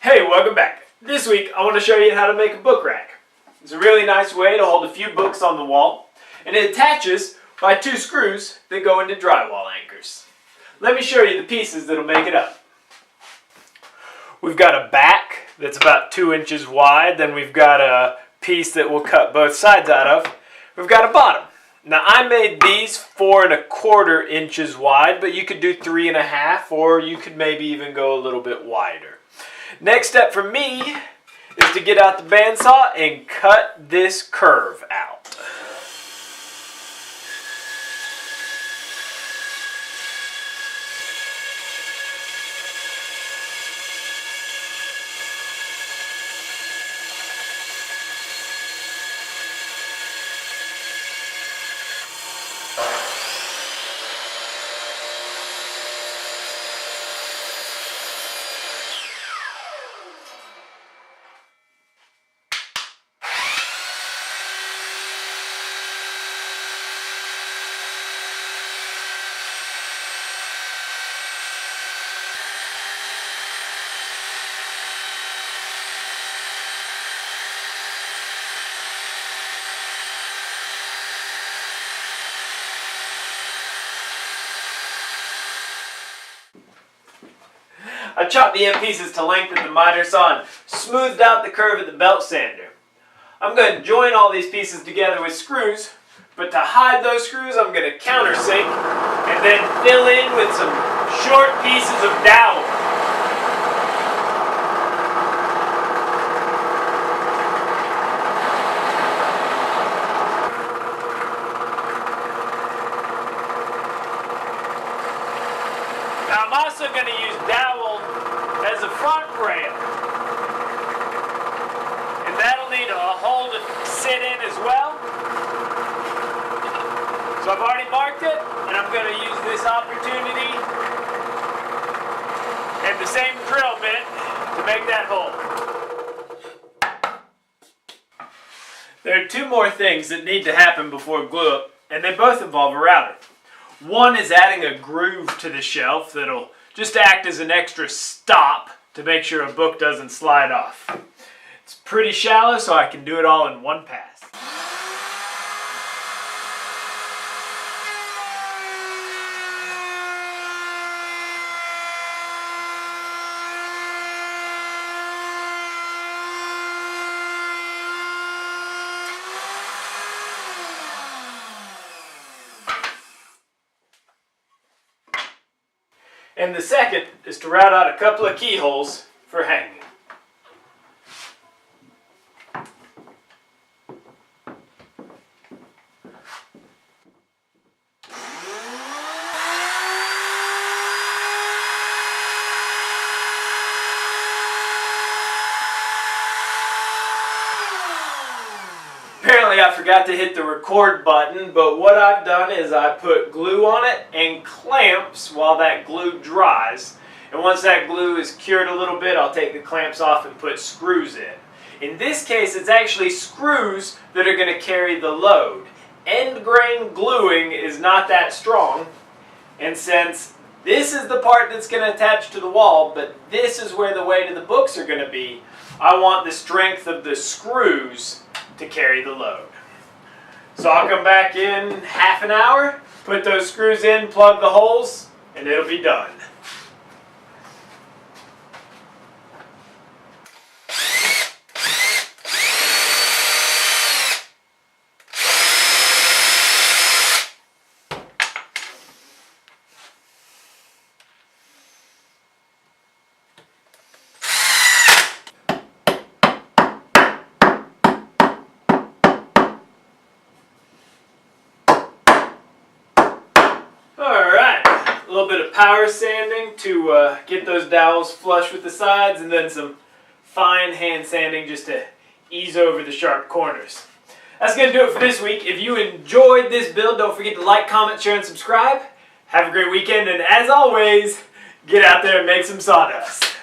Hey, welcome back. This week I want to show you how to make a book rack. It's a really nice way to hold a few books on the wall, and it attaches by 2 screws that go into drywall anchors. Let me show you the pieces that'll make it up. We've got a back that's about 2 inches wide, then we've got a piece that we'll cut both sides out of. We've got a bottom. Now I made these 4 1/4 inches wide, but you could do 3 1/2, or you could maybe even go a little bit wider. Next step for me is to get out the bandsaw and cut this curve out. I chopped the end pieces to length at the miter saw and smoothed out the curve at the belt sander. I'm going to join all these pieces together with screws, but to hide those screws I'm going to countersink and then fill in with some short pieces of dowel. Now I'm also going to use dowel as a front rail, and that'll need a hole to sit in as well. So I've already marked it, and I'm going to use this opportunity and the same drill bit to make that hole. There are 2 more things that need to happen before glue up, and they both involve a router. One is adding a groove to the shelf that'll just act as an extra stop to make sure a book doesn't slide off. It's pretty shallow, so I can do it all in one pass. And the second is to route out a couple of keyholes for hanging. Apparently I forgot to hit the record button, but what I've done is I put glue on it and clamps while that glue dries. And once that glue is cured a little bit, I'll take the clamps off and put screws in. In this case, it's actually screws that are going to carry the load. End grain gluing is not that strong, and since this is the part that's going to attach to the wall, but this is where the weight of the books are going to be, I want the strength of the screws to carry the load. So I'll come back in half an hour, put those screws in, plug the holes, and it'll be done. A little bit of power sanding to get those dowels flush with the sides, and then some fine hand sanding just to ease over the sharp corners. That's going to do it for this week. If you enjoyed this build, don't forget to like, comment, share, and subscribe. Have a great weekend, and as always, get out there and make some sawdust.